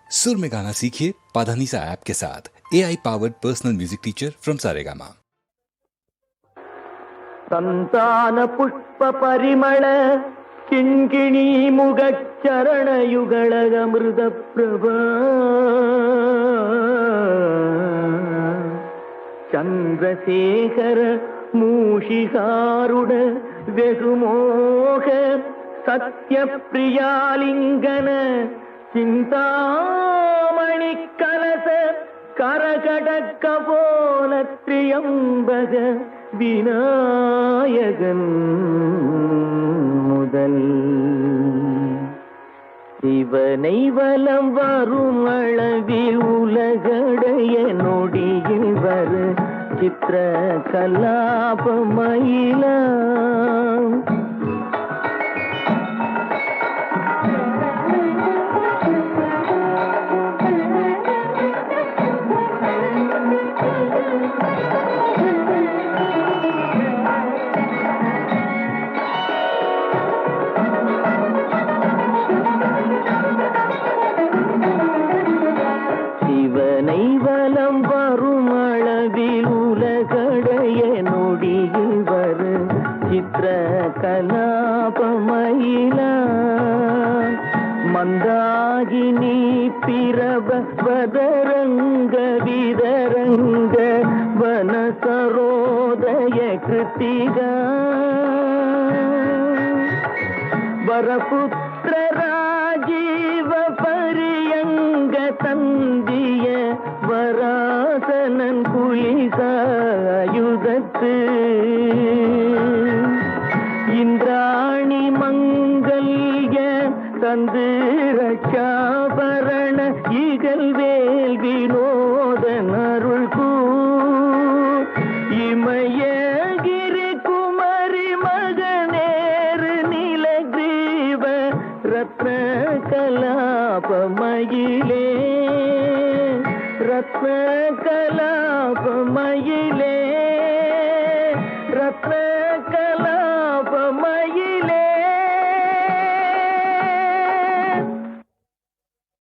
सुर में गाना सीखिए पाधानीसा ऐप के साथ। AI powered personal music teacher from Saregama. संतान पुष्प परिमळ किंकिणी मुगच्चरण युगळ अमृत प्रभा चंद्रशेखर मूषिकारुड वेगुमोह सत्य प्रियालिंगन चिंतामणि कलश करकटक पोल त्रियंबक விநாயகன் முதல் சிவனை வலம் வரும் அளவில் உலகடைய நொடியில் வரு சித்திர கலாபமயிலா வலம் வரும் அளவில் உலகடைய நொடியில் வரு சித்திர கலாபமயிலா மந்தாகினி பிரப வதரங்க விதரங்க வனசரோதய கிருத்திகா வரபுத்திர ராஜீவ பரியங்க தந்திய வராசனன் புலிசாயுதத்து இந்திராணி மங்கல்ய தந்து ரட்சாபரண இகல் வேல் வினோதன் அருள் கூ இமயகிரி குமரி மகனேறு நிலகிரீவ ரத்ன கலாபமயிலே ரத்ன கலாபமயிலே ரத்ன